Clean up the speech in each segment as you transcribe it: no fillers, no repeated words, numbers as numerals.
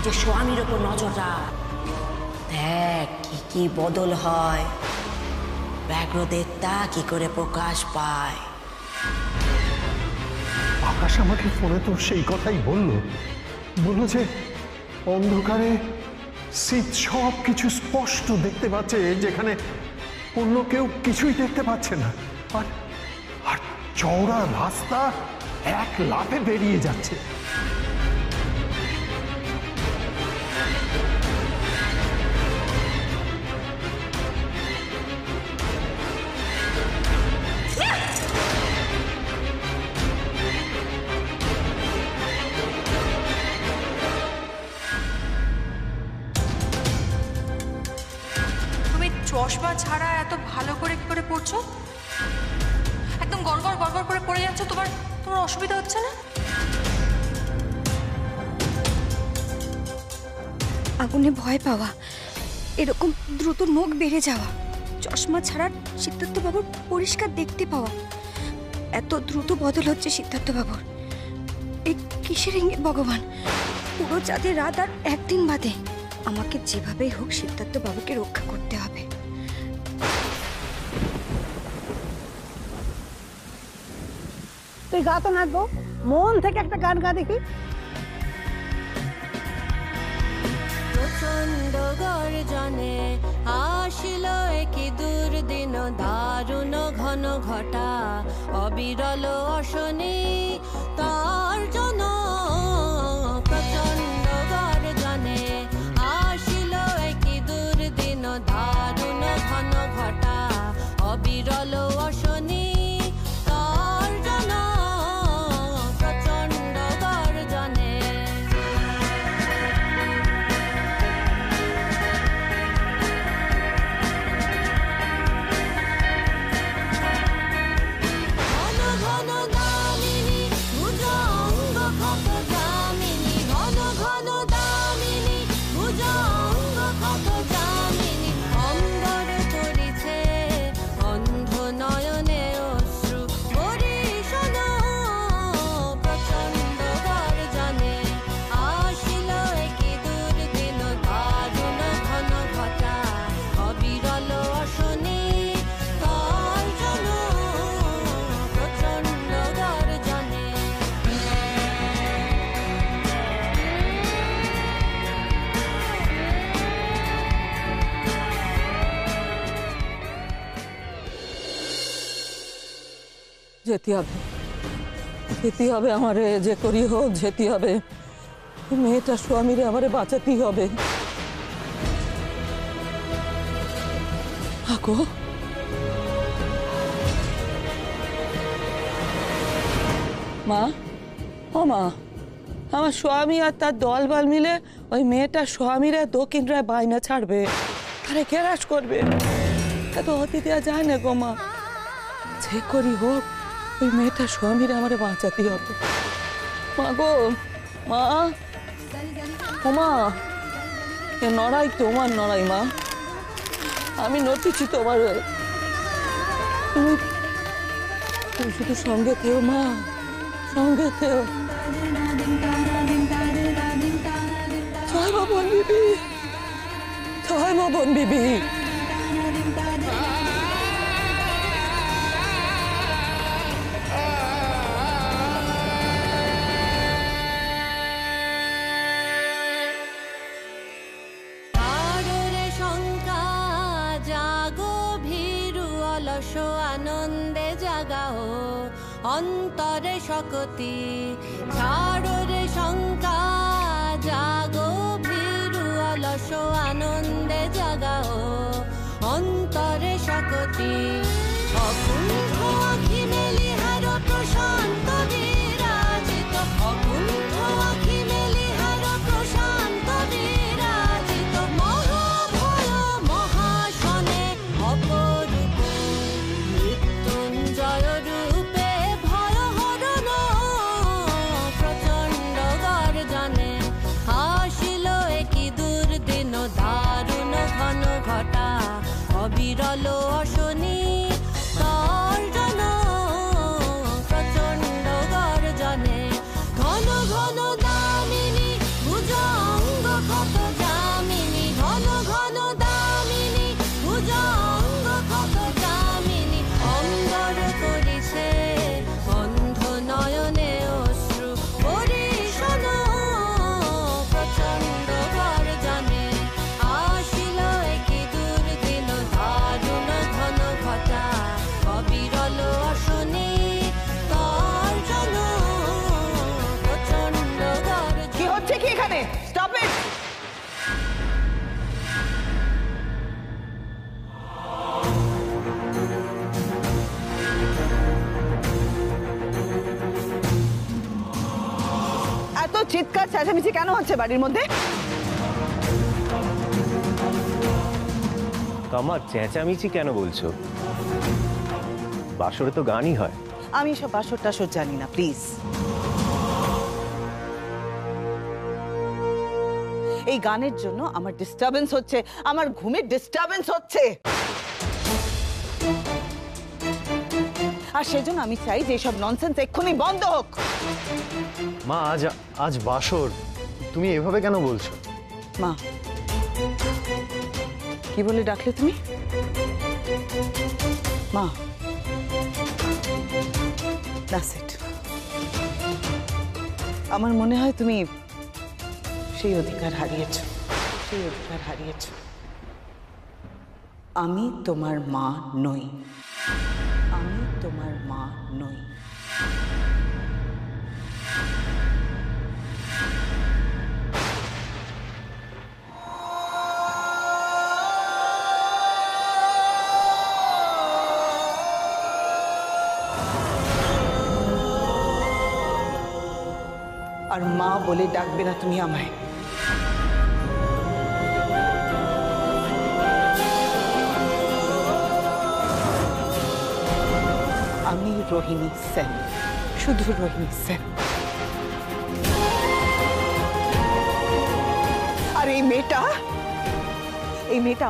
নিজের স্বামীর ওপর নজর রাখ। দেখ কি কি বদল হয়, ব্যাঘ্রদেবতা কি করে প্রকাশ পায়। আকাশ আমাকে ফোনে তো সেই কথাই বলল যে অন্ধকারে শীত সব কিছু স্পষ্ট দেখতে পাচ্ছে, যেখানে অন্য কেউ কিছুই দেখতে পাচ্ছে না। আর চওড়া রাস্তা এক লাফে বেরিয়ে যাচ্ছে। চশমা ছাড়া এত ভালো করে কি করে পড়ছো? একদম গড়গড় গড়গড় করে পড়ে যাচ্ছ। তোমার অসুবিধা হচ্ছে না? আগুনে ভয় পাওয়া, এরকম দ্রুত নখ বেড়ে যাওয়া, চশমা ছাড়া সিদ্ধার্থ বাবুর পরিষ্কার দেখতে পাওয়া, এত দ্রুত বদল হচ্ছে সিদ্ধার্থ বাবুর। এই কিসের ইঙ্গিত ভগবান? পুরো চাঁদের রাত আর একদিন বাদে আমাকে যেভাবেই হোক সিদ্ধার্থ বাবুকে রক্ষা করতে হবে। তুই গা তো না গো, মন থেকে একটা গান গা দেখি। প্রচন্ড গর্জনে আসিল কি দুর্দিন, দারুণ ঘন ঘটা অবিরল অশনি তার জন। প্রচন্ড গর্জনে আসিল কি দুর্দিন, দারুণ ঘন ঘটা অবিরল অশনি তার জন। প্রচন্ড গর্জনে ঘন ঘন দামিনী ভুজঙ্গ ক্ষত যামিনী, ঘন ঘন দামিনী ভুজঙ্গ ক্ষত যামিনী। অম্বর করিছে অন্ধ নয়নে অশ্রু বরিশন। প্রচন্ড গর্জনে আসিল কি দুর্দিন, দারুণ ঘন ঘটা অবিরল অশনি তার জন। প্রচন্ড গর্জনে যেতে হবে আমারে, যে করি হোক যেতে হবে। মেয়েটা স্বামীরে আমারে বাঁচাতেই হবে। আকো মা, ও মা, আমার স্বামী আর তার দলবল মিলে ওই মেয়েটা স্বামীরা দক্ষিণ রায় বাইনা ছাড়বে, আরে গ্যারাজ করবে। এত হতে দেওয়া যায় না গো মা। যে করি হোক ওই মেয়েটা স্বামীরা আমারে বাঁচাতে হবে। মা গো, মা, ও মা, এ নড়াই তোমার নড়াই মা, আমি নটিছি তোমার। তুমি শুধু সঙ্গে থেও মা, সঙ্গে থেও। জয় ভবন বিবি, জয় ভবন বিবি। আনন্দে জাগাও অন্তরে শক্তি, ছাড়রে শঙ্কা জাগো ভীরু অলস আনন্দে জাগাও অন্তরে শক্তি। অকুণ্ঠ আখি মেলি হার প্রশান্ত বিরাজিত, অকুণ্ঠ আখি মেলি হার প্রশান্ত বিরাজিত। মহাভয় মহাশনে অপরূপ মৃত্যুঞ্জয় রূপে ভয় হরণ। প্রচণ্ড গর্জনে আসিল কি দুর্দিন, দারুণ ঘন ঘটা অবিরল অশনি তার জন। প্রচণ্ড গর্জনে ঘন ঘন দামিনী ভুজঙ্গ চিৎকার চেঁচামেচি কেন হচ্ছে বাড়ির মধ্যে? আমার চেঁচামেচি কেন বলছো? বাসরে তো গানই হয়। আমি সব বাসর টাসর জানি না, প্লিজ। এই গানের জন্য আমার ডিস্টারবেন্স হচ্ছে, আমার ঘুমের ডিস্টারবেন্স হচ্ছে, আর সেজন্য আমি চাই যে সব ননসেন্স এক্ষুনি বন্ধ হোক। মা, আজ বাসর, তুমি এভাবে কেন বলছো? মা, কি বলে ডাকলে তুমি? মা, দ্যাটস ইট। আমার মনে হয় তুমি সেই অধিকার হারিয়েছো, সেই অধিকার হারিয়েছো। আমি তোমার মা নই, আমি তোমার মা নই। আর মা বলে ডাকবে না তুমি আমায়। আমি রোহিণী সেন, শুধু রোহিণী সেন। আর এই মেয়েটা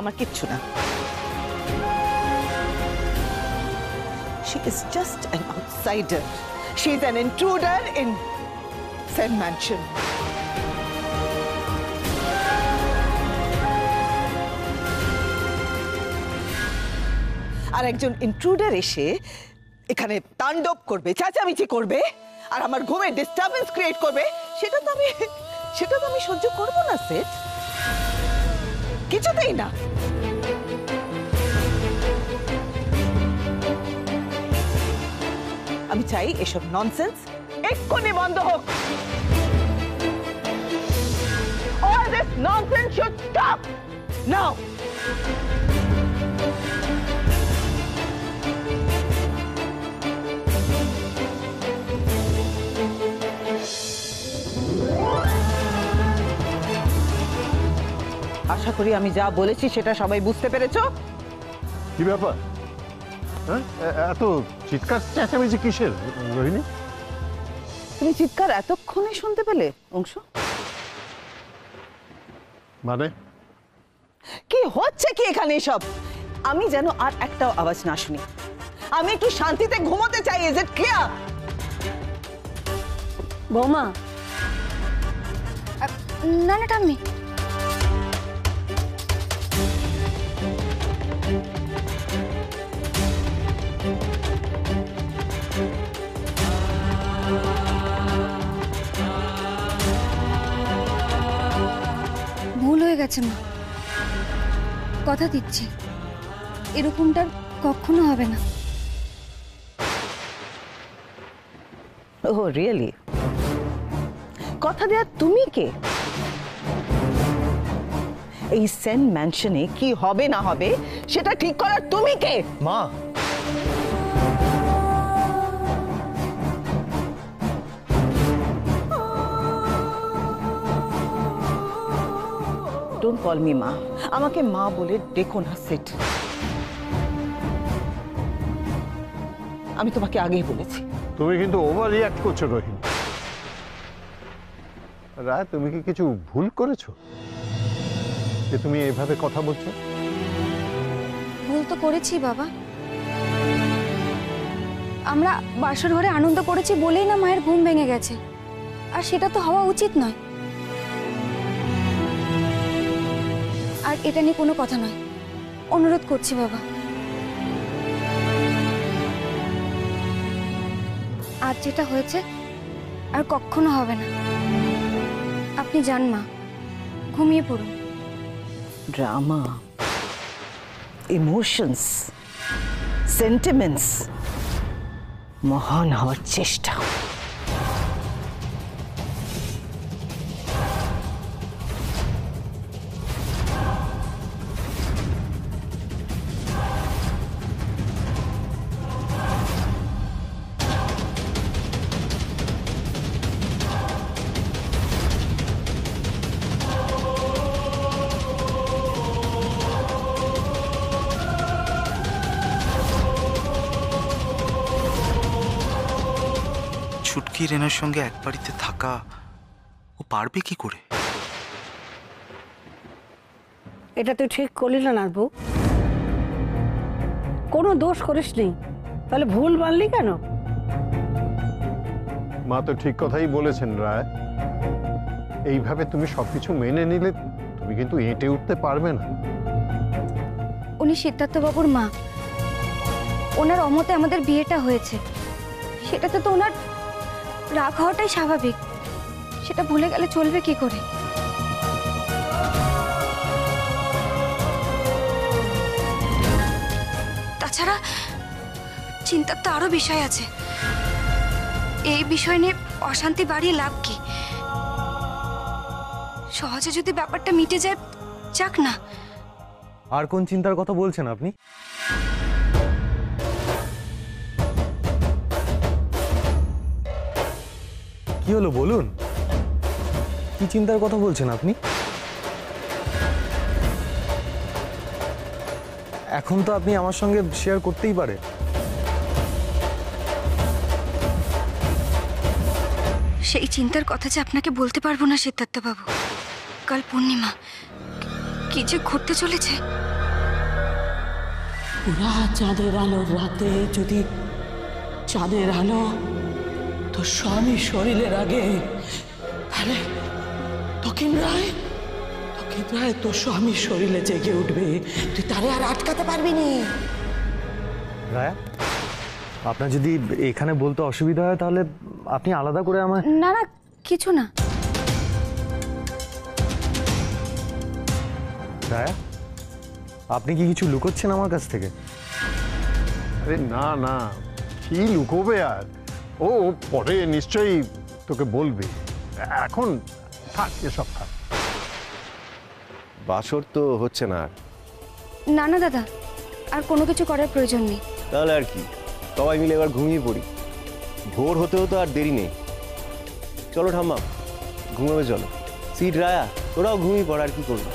আমার কিচ্ছু না। She is just an outsider. She is an intruder in Sen Mansion. আর একজন ইন্ট্রুডার এসে এখানে তাণ্ডব করবে, চেঁচামেচি করবে, আর আমার ঘুমে ডিস্টারবেন্স ক্রিয়েট করবে, সেটা তো আমি সহ্য করব না সেট, কিছুতেই না। আমি চাই এসব ননসেন্স এক্ষুনি বন্ধ হোক। All this nonsense should stop now. আশা করি আমি যা বলেছি সেটা সবাই বুঝতে পেরেছো। কি ব্যাপার? হ্যাঁ, এত চিৎকার চেঁচামেচি কিসের রোহিণী? তুমি চিৎকার এতক্ষণে শুনতে পেলে অংশ? মানে কি হচ্ছে কি এখানে সব? আমি যেন আর একটাও আওয়াজ না শুনি। আমি একটু শান্তিতে ঘুমোতে চাই। Is it clear? বৌমা, না না ঠাম্মি, ভুল হয়ে গেছে মা, কথা দিচ্ছি এরকমটা কখনো হবে না। Oh really? কথা দেয়া তুমি কে? এই সেন ম্যানশনে কি হবে না হবে সেটা ঠিক করার তুমি কে? মা, ডোন্ট কল মি মা। আমাকে মা বলে ডেকো না সেট। আমি তোমাকে আগেই বলেছি। তুমি কিন্তু ওভার রিঅ্যাক্ট করছো রোহিণী। রায়, তুমি কি কিছু ভুল করেছো যে তুমি এভাবে কথা বলছো? ভুল তো করেছি বাবা। আমরা বাসর ঘরে আনন্দ করেছি বলেই না মায়ের ঘুম ভেঙে গেছে, আর সেটা তো হওয়া উচিত নয়। আর এটা নিয়ে কোনো কথা নয়, অনুরোধ করছি বাবা। আজ যেটা হয়েছে আর কখনো হবে না। আপনি যান মা, ঘুমিয়ে পড়ুন। ড্রামা, ইমোশনস, সেন্টিমেন্টস, মহান হওয়ার চেষ্টা। কি রেনার সঙ্গে এক বাড়িতে থাকা ও পারবে কি করে? এটা তুই ঠিক করলি না নাথবু, কোনো দোষ করিসনি, তাহলে ভুল মানলি কেন? মা তো ঠিক কথাই বলেছেন রায়। এইভাবে তুমি সবকিছু মেনে নিলে তুমি কিন্তু এঁটে উঠতে পারবে না। উনি সিদ্ধার্থবাবুর মা, ওনার অমতে আমাদের বিয়েটা হয়েছে, সেটাতে তো ওনার রাগ হওয়াটাই স্বাভাবিক। সেটা ভুলে গেলে চলবে কি করে? তাছাড়া চিন্তার তো আরো বিষয় আছে। এই বিষয় নিয়ে অশান্তি বাড়িয়ে লাভ কি? সহজে যদি ব্যাপারটা মিটে যায়, যাক না। আর কোন চিন্তার কথা বলছেন আপনি? কি হলো বলুন, কি চিন্তার কথা বলছেন আপনি? এখন তো আপনি আমার সঙ্গে শেয়ার করতেই পারে। সেই চিন্তার কথা যে আপনাকে বলতে পারবো না সিদ্ধার্থবাবু। কাল পূর্ণিমা, কি যে ঘটতে চলেছে। পুরা চাঁদের আলোর রাতে যদি চাঁদের আলো তোর স্বামীর শরীরের আগে, তাহলে দক্ষিণ রায় তোর স্বামীর শরীরে জেগে উঠবে। তুই তারে আর আটকাতে পারবি নি। রায়া, আপনার যদি এখানে বলতে অসুবিধা হয় তাহলে আপনি আলাদা করে আমায়। না না, কিছু না। রায়া, আপনি কি কিছু লুকোচ্ছেন আমার কাছ থেকে? আরে না না, কি লুকোবে আর? ও পরে নিশ্চয়ই তোকে বলবে। এখন থাক, এসব থাক। বাসর তো হচ্ছে না আর। না না দাদা, আর কোনো কিছু করার প্রয়োজন নেই। তাহলে আর কি, সবাই মিলে এবার ঘুমিয়ে পড়ি। ভোর হতেও তো আর দেরি নেই। চলো ঠাম্মা, ঘুমাবে চলো। সিট রায়া, তোরাও ঘুমিয়ে পড়, আর কি করবো।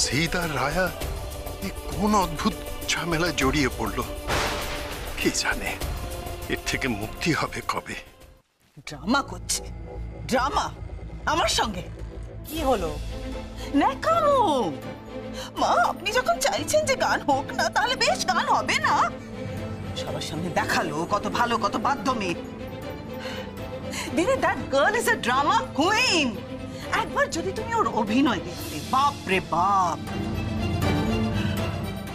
সিদ আর রায়া কোন অদ্ভুত ঝামেলায় জড়িয়ে পড়লো, কি জানে। এর থেকে মুক্তি হবে কবে? ড্রামা করছে, ড্রামা আমার সঙ্গে। কি হলো? ন্যাকামো। মা, আপনি যখন চাইছেন যে গান হোক না, তাহলে বেশ গান হবে না। সবার সামনে দেখালো কত ভালো, কত বাধ্য মেয়ে। দিদি, that girl is a drama queen. একবার যদি তুমি ওর অভিনয় দেখতে, বাপ রে বাপ।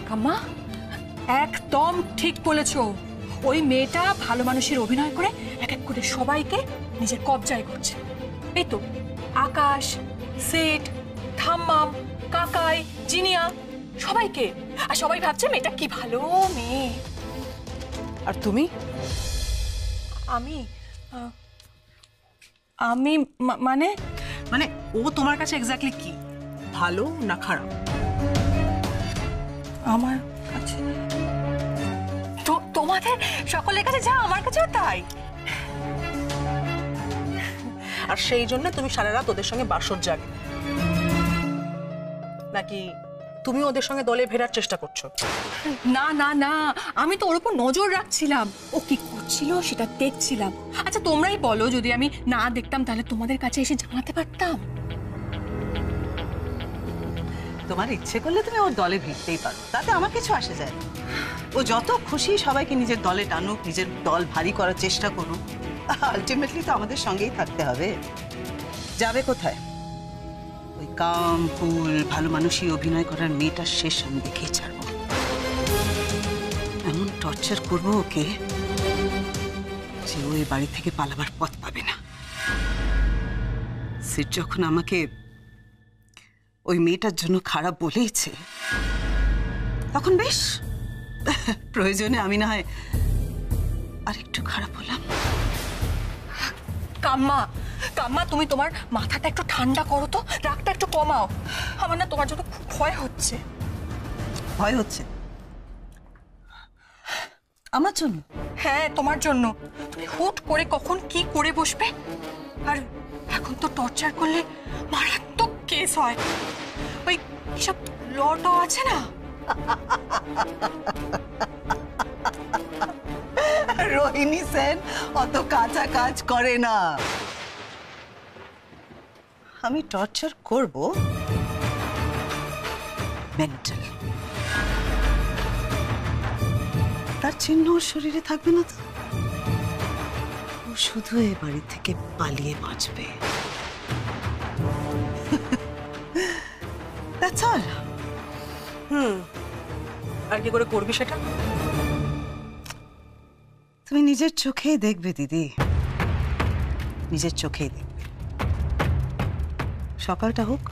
কাম্মা, একদম ঠিক বলেছো। ওই মেয়েটা ভালো মানুষের অভিনয় করে এক এক করে সবাইকে নিজের কবজায় করছে। এই তো আকাশ, সেট, ঠাম্মাম, কাকাই, জিনিয়া, সবাইকে। আর সবাই ভাবছে মেয়েটা কি ভালো মেয়ে। আর তুমি? আমি মানে মানে ও তোমার কাছে এক্স্যাক্টলি কি, ভালো না খারাপ? আমার কাছে, তোমাদের সকলের কাছে যা, আমার কাছেও তাই। আর সেই জন্য তুমি সারা রাত ওদের সঙ্গে বাসর জাগে, নাকি তুমি ওদের সঙ্গে দলে ফেরার চেষ্টা করছো? না না না, আমি তো ওর উপর নজর রাখছিলাম। ও কি করছিল সেটা দেখছিলাম। আচ্ছা তোমরাই বলো, যদি আমি না দেখতাম তাহলে তোমাদের কাছে এসে জানাতে পারতাম? তোমার ইচ্ছে করলে তুমি ওর দলে ভিড়তেই পারো, তাতে আমার কিছু আসে যায়। ও যত খুশি সবাইকে নিজের দলে টানুক, নিজের দল ভারী করার চেষ্টা করুক, আলটিমেটলি তো আমাদের সঙ্গেই থাকতে হবে। যাবে কোথায়? ওই কাম কুল ভালো মানুষই অভিনয় করার মেয়েটার শেষ আমি দেখেই ছাড়বো। এমন টর্চার করবো ওকে যে ওই বাড়ি থেকে পালাবার পথ পাবে না। সিট যখন আমাকে ওই মেয়েটার জন্য খারাপ বলেইছে, তখন বেশ প্রয়োজনে আমি না হয় আরেকটু খারাপ হলাম। কাম্মা, কাম্মা, তুমি তোমার মাথাটা একটু ঠান্ডা করো তো, রাগটা একটু কমাও। আমার না তোমার জন্য খুব ভয় হচ্ছে। ভয় হচ্ছে আমার জন্য? হ্যাঁ, তোমার জন্য। তুমি হুট করে কখন কি করে বসবে। আর এখন তো টর্চার করলে মারাত্মক কেস হয়। ওই সব লটা আছে না, রোহিণী সেন অত কাঁচা কাজ করে না। আমি টর্চার করব মেন্টাল, তার চিহ্ন ওর শরীরে থাকবে না তো। ও শুধু এ বাড়ি থেকে পালিয়ে বাঁচবে। That's all. আর কি করে করবি সেটা? তুমি নিজের চোখেই দেখবে দিদি, নিজের চোখেই দেখবে। সকালটা হোক।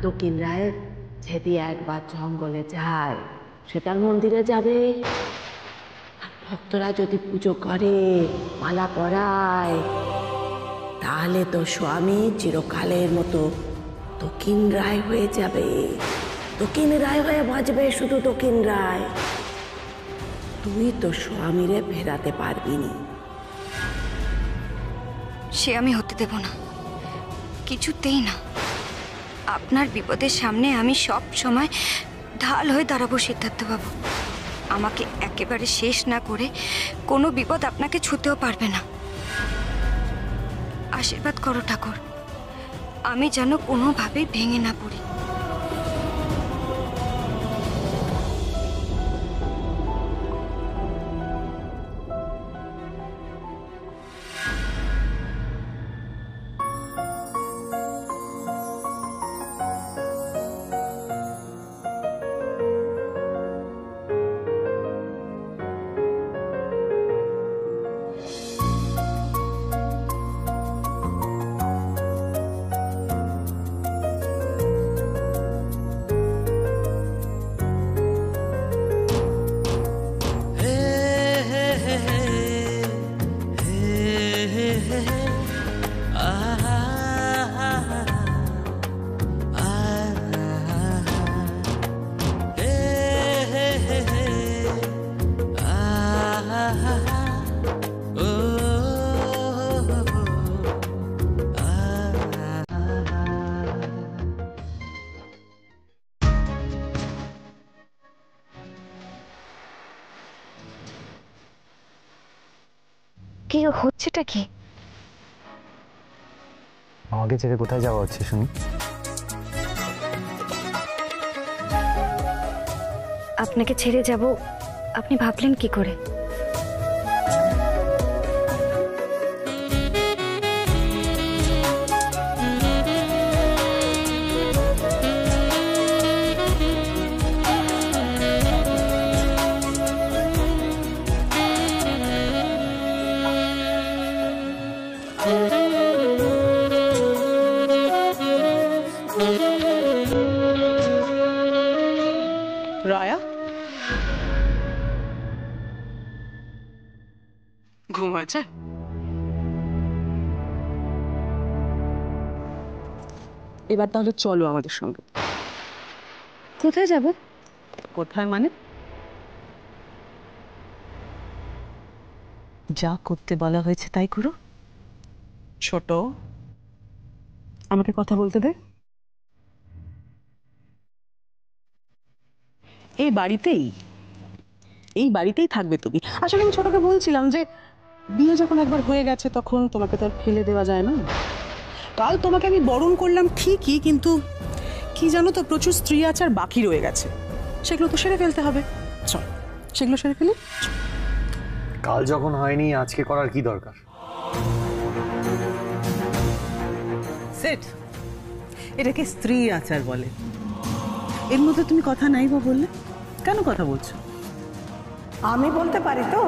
দক্ষিণ রায় যদি একবার জঙ্গলে যায়, সেটার মন্দিরে যাবে, ভক্তরা যদি পুজো করে, মালা পরায়, তাহলে তো স্বামী চিরকালের মতো দক্ষিণ রায় হয়ে যাবে। দক্ষিণ রায় হয়ে বাঁচবে শুধু দক্ষিণ রায়। তুই তো স্বামীরে ফেরাতে পারবি না। সে আমি হতে দেব না, কিছুতেই না। আপনার বিপদের সামনে আমি সব সময় ঢাল হয়ে দাঁড়াবো সিদ্ধার্থ বাবু। আমাকে একেবারে শেষ না করে কোনো বিপদ আপনাকে ছুঁতেও পারবে না। আশীর্বাদ করো ঠাকুর, আমি যেন কোনোভাবেই ভেঙে না পড়ি। কি হচ্ছেটা কি? আমাকে ছেড়ে কোথায় যাওয়া হচ্ছে শুনি? আপনাকে ছেড়ে যাব আপনি ভাবলেন কি করে? রায়া, ঘুম হয়েছে? এবার তাহলে চলো আমাদের সঙ্গে। কোথায় যাব? কোথায় মানে? যা করতে বলা হয়েছে তাই করো। ছোট, আমাকে কথা বলতে দে। এই বাড়িতেই থাকবে তুমি। আসলে আমি ছোটকে বলছিলাম যে বিয়ে যখন একবার হয়ে গেছে তখন তোমাকে তো আর ফেলে দেওয়া যায় না। কাল তোমাকে আমি বরণ করলাম ঠিকই, কিন্তু কি জানো তো, প্রচুর স্ত্রী আচার বাকি রয়ে গেছে, সেগুলো তো সেরে ফেলতে হবে। চল সেগুলো সেরে ফেলি। কাল যখন হয়নি আজকে করার কি দরকার? সেট, এটাকে স্ত্রী আচার বলে। এর মধ্যে তুমি কথা নাই বা বললে? কেন কথা বলছো? আমি বলতে পারি তো।